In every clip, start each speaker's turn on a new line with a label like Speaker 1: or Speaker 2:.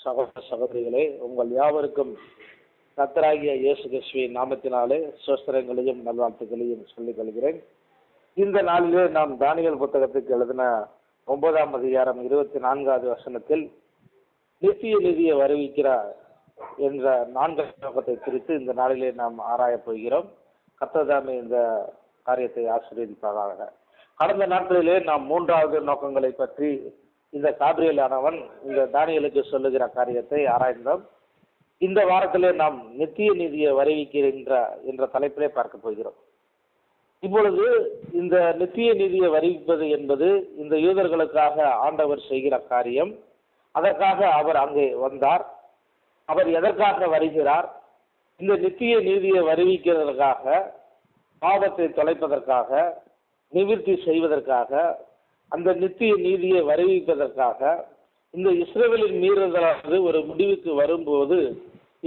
Speaker 1: சகோதர சகோதரிகளே, உங்கள் யாவருக்கும் கர்த்தராகிய இயேசு கிறிஸ்துவின் நாமத்தினாலே சோஸ்திரங்களையும் நல்வாழ்த்துக்களையும் சொல்லிக் கொள்கிறேன். இந்த நாளிலே நாம் தானியேல் புத்தகத்துக்கு எழுதின 9ஆம் அதிகாரம் 24வது வசனத்தில் நித்திய நிதியை வருவிக்கிறார் என்ற 4 நோக்கத்தை குறித்து இந்த நாளிலே நாம் ஆராயப் போகிறோம். கர்த்தர் இந்த காரியத்தை ஆசீர்வதிப்பதாக. கடந்த நாட்களிலே நாம் 3வது நோக்கங்களை பற்றி இந்த காபிரியலானவன் இந்த தானியேலுக்கு சொல்லுகிற காரியத்தை ஆராய்ந்தோம். இந்த வாரத்திலே நாம் நித்திய நீதியை வருவிக்கின்ற என்ற தலைப்பிலே பார்க்க போகிறோம். இப்பொழுது இந்த நித்திய நீதியை வருவிப்பது என்பது இந்த யூதர்களுக்காக ஆண்டவர் செய்கிற காரியம். அதற்காக அவர் அங்கே வந்தார். அவர் எதற்காக வருகிறார்? இந்த நித்திய நீதியை வருவிக்கிறதற்காக, பாவத்தை தொலைப்பதற்காக, நிவிர்த்தி செய்வதற்காக, அந்த நித்திய நீதியை வருவிப்பதற்காக, இந்த இஸ்ரவேலின் மீறுதலானது ஒரு முடிவுக்கு வரும்போது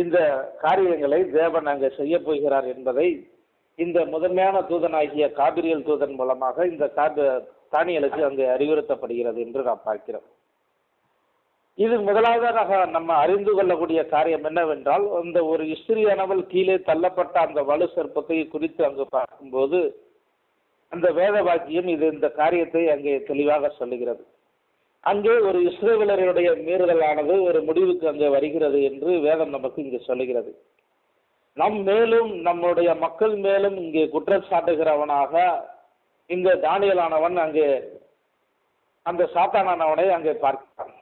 Speaker 1: இந்த காரியங்களை தேவன் அங்கே செய்ய போகிறார் என்பதை இந்த முதன்மையான தூதனாகிய காபிரியல் தூதன் மூலமாக இந்த தானியேலுக்கு அங்கே அறிவுறுத்தப்படுகிறது என்று நாம் பார்க்கிறோம். இது முதலாவதாக நம்ம அறிந்து கொள்ளக்கூடிய காரியம் என்னவென்றால், அந்த ஒரு ஸ்திரியானவள் கீழே தள்ளப்பட்ட அந்த வலு சர்ப்பத்தை குறித்து அங்கு பார்க்கும்போது அந்த வேத வாக்கியம் இந்த காரியத்தை அங்கே தெளிவாக சொல்லுகிறது. அங்கே ஒரு இஸ்ரவேலருடைய மீறுதலானது ஒரு முடிவுக்கு அங்கே வருகிறது என்று வேதம் நமக்கு இங்கே சொல்லுகிறது. நம் மேலும் நம்முடைய மக்கள் மேலும் இங்கே குற்றம் சாட்டுகிறவனாக இந்த தானியேலானவன் அங்கே அந்த சாத்தானானவனை அங்கே பார்க்கிறான்.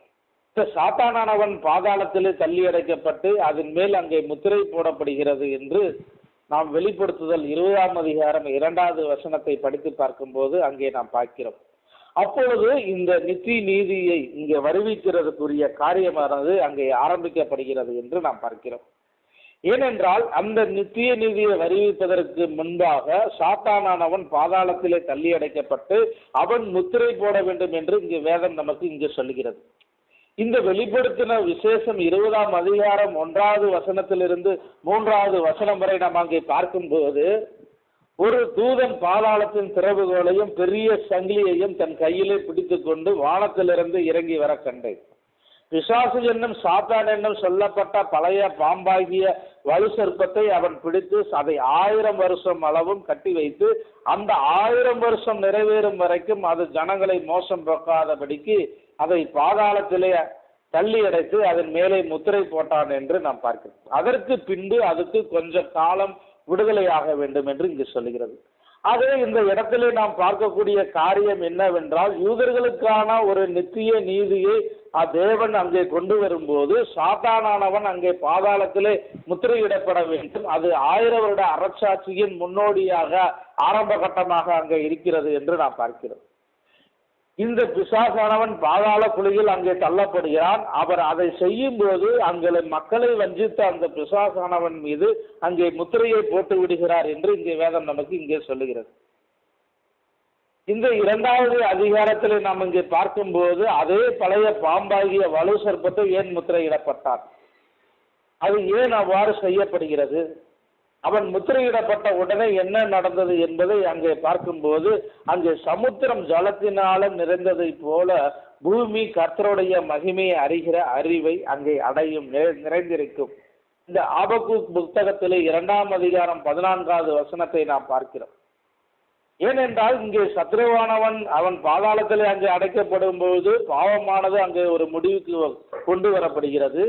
Speaker 1: இந்த சாத்தானானவன் பாதாளத்திலே தள்ளி அடைக்கப்பட்டு அதன் மேல் அங்கே முத்திரை போடப்படுகிறது என்று நாம் வெளிப்படுத்துதல் 20ஆம் அதிகாரம் 2வது வசனத்தை படித்து பார்க்கும்போது அங்கே நாம் பார்க்கிறோம். அப்பொழுது இந்த நித்திய நீதியை இங்கே வருவிக்கிறதுக்குரிய காரியமானது அங்கே ஆரம்பிக்கப்படுகிறது என்று நாம் பார்க்கிறோம். ஏனென்றால் அந்த நித்திய நீதியை வருவிப்பதற்கு முன்பாக சாத்தானானவன் பாதாளத்திலே தள்ளி அடைக்கப்பட்டு அவன் முத்திரை போட வேண்டும் என்று இங்கு வேதம் நமக்கு இங்கு சொல்லுகிறது. இந்த வெளிப்படுத்தின விசேஷம் 20ஆம் அதிகாரம் 1வது வசனத்திலிருந்து 3வது வசனம் வரை நாம் அங்கே பார்க்கும்போது ஒரு தூதன் பாதாளத்தின் திறவுகோலையும் பெரிய சங்கிலியையும் தன் கையிலே பிடித்து கொண்டு வானத்திலிருந்து இறங்கி வர கண்டேன். பிசாசு என்னும் சாத்தான் என்னும் சொல்லப்பட்ட பழைய பாம்பாகிய வலு சர்ப்பத்தை அவன் பிடித்து அதை 1000 வருஷம் அளவும் கட்டி வைத்து அந்த 1000 வருஷம் நிறைவேறும் வரைக்கும் அது ஜனங்களை மோசம் போக்காதபடிக்கு அதை பாதாளத்திலே தள்ளி அடைத்து அதன் மேலே முத்திரை போட்டான் என்று நாம் பார்க்கிறோம். அதற்கு பின்பு அதுக்கு கொஞ்சம் காலம் விடுதலையாக வேண்டும் என்று இங்கு சொல்லுகிறது. ஆகவே இந்த இடத்திலே நாம் பார்க்கக்கூடிய காரியம் என்னவென்றால், யூதர்களுக்கான ஒரு நித்திய நீதியை தேவன் அங்கே கொண்டு வரும்போது சாத்தானானவன் அங்கே பாதாளத்திலே முத்திரையிடப்பட வேண்டும். அது 1000 வருட அரசாட்சியின் முன்னோடியாக ஆரம்ப கட்டமாக அங்கே இருக்கிறது என்று நாம் பார்க்கிறோம். இந்த பிசாசானவன் பாதாள குழியில் அங்கே தள்ளப்படுகிறான். அவர் அதை செய்யும் போது அங்கே மக்களை வஞ்சித்த அந்த பிசாசானவன் மீது அங்கே முத்திரையை போட்டு விடுகிறார் என்று இங்கே வேதம் நமக்கு இங்கே சொல்லுகிறது. இந்த 2வது அதிகாரத்தில் நாம் இங்கே பார்க்கும்போது அதே பழைய பாம்பாகிய வலு சர்ப்பத்தை ஏன் முத்திரையிடப்பட்டார், அது ஏன் அவ்வாறு செய்யப்படுகிறது, அவன் முத்திரையிடப்பட்ட உடனே என்ன நடந்தது என்பதை அங்கே பார்க்கும்போது அங்கே சமுத்திரம் ஜலத்தினால நிறைந்ததை போல பூமி கர்த்தருடைய மகிமையை அறிகிற அறிவை அங்கே அடையும் நிறைந்திருக்கும். இந்த ஆபக்கூக் புத்தகத்திலே 2ஆம் அதிகாரம் 14வது வசனத்தை நாம் பார்க்கிறோம். ஏனென்றால் இங்கே சத்ருவானவன் அவன் பாதாளத்திலே அங்கே அடைக்கப்படும் போது பாவமானது அங்கே ஒரு முடிவுக்கு கொண்டு வரப்படுகிறது.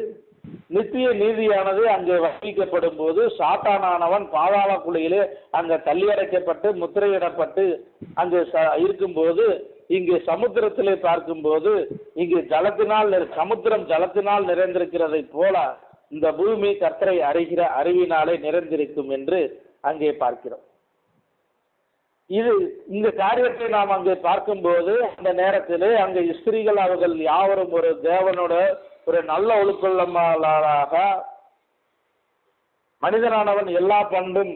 Speaker 1: நித்திய நீதியானது அங்கே வகிக்கப்படும் போது சாத்தானானவன் பாதாள குழியிலே அங்கே தள்ளி அடைக்கப்பட்டு முத்திரையிடப்பட்டு அங்கே இருக்கும்போது இங்கே சமுத்திரத்திலே பார்க்கும்போது இங்கே சமுத்திரம் ஜலத்தினால் நிறைந்திருக்கிறதை போல இந்த பூமி கர்த்தரை அறிகிற அறிவினாலே நிறைந்திருக்கும் என்று அங்கே பார்க்கிறோம். இந்த காரியத்தை நாம் அங்கே பார்க்கும்போது அந்த நேரத்திலே அங்கே ஸ்திரீகள் அவர்கள் யாவரும் ஒரு தேவனோட ஒரு நல்ல ஒழுக்கொள்ளமாக மனிதனானவன் எல்லா பண்பும்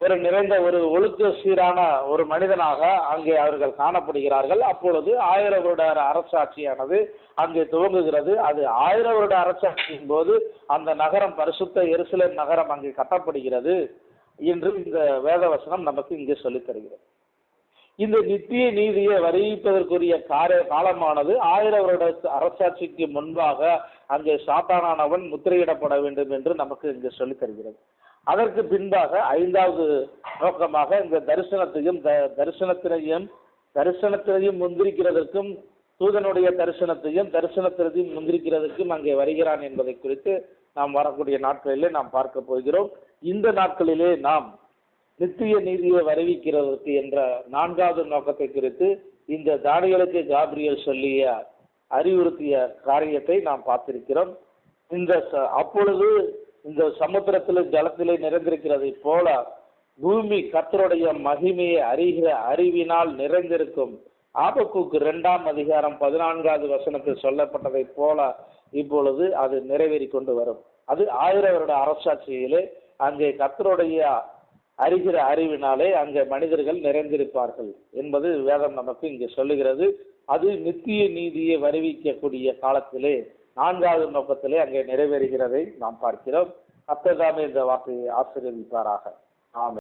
Speaker 1: ஒரு நிறைந்த ஒரு ஒழுக்க சீரான ஒரு மனிதனாக அங்கே அவர்கள் காணப்படுகிறார்கள். அப்பொழுது 1000 வருட அரசாட்சியானது அங்கே துவங்குகிறது. அது 1000 வருட அரசாட்சியின் போது அந்த நகரம் பரிசுத்த எருசலேம் நகரம் அங்கே கட்டப்படுகிறது என்று இந்த வேதவசனம் நமக்கு இங்கே சொல்லித் தருகிறது. இந்த நித்திய நீதியை வருவிப்பதற்குரிய காலமானது 1000 வருட அரசாட்சிக்கு முன்பாக அங்கே சாத்தானானவன் முத்திரையிடப்பட வேண்டும் என்று நமக்கு இங்கு சொல்லித் தருகிறது. அதற்கு பின்பாக 5வது நோக்கமாக இந்த தரிசனத்தினையும் முந்திரிக்கிறதற்கும் தூதனுடைய தரிசனத்தினையும் முந்திரிக்கிறதற்கும் அங்கே வருகிறான் என்பதை குறித்து நாம் வரக்கூடிய நாட்களிலே நாம் பார்க்க போகிறோம். இந்த நாட்களிலே நாம் நித்திய நீதியை வருவிக்கிறதற்கு என்ற 4வது நோக்கத்தை குறித்து இந்த தானியேலுக்கு காபிரியல் சொல்லிய அறிவுறுத்திய காரியத்தை நாம் பார்த்திருக்கிறோம். அப்பொழுது இந்த சமுத்திரத்திலே ஜலத்திலே நிறைந்திருக்கிறதை போல பூமி கர்த்தருடைய மகிமையை அறிகிற அறிவினால் நிறைந்திருக்கும். ஆபக்கூக்கு 2ஆம் அதிகாரம் 14வது வசனத்தில் சொல்லப்பட்டதை போல இப்பொழுது அது நிறைவேறி கொண்டு வரும். அது 1000 வருட அரசாட்சியிலே அங்கே கர்த்தருடைய அறிகிற அறிவினாலே அங்கே மனிதர்கள் நிறைந்திருப்பார்கள் என்பது வேதம் நமக்கு இங்கே சொல்லுகிறது. அது நித்திய நீதியை வருவிக்கக்கூடிய காலத்திலே 4வது நோக்கத்திலே அங்கே நிறைவேறுகிறதை நாம் பார்க்கிறோம். கர்த்தர் தாமே இந்த வார்த்தையை ஆசீர்வதிப்பாராக. ஆமென்.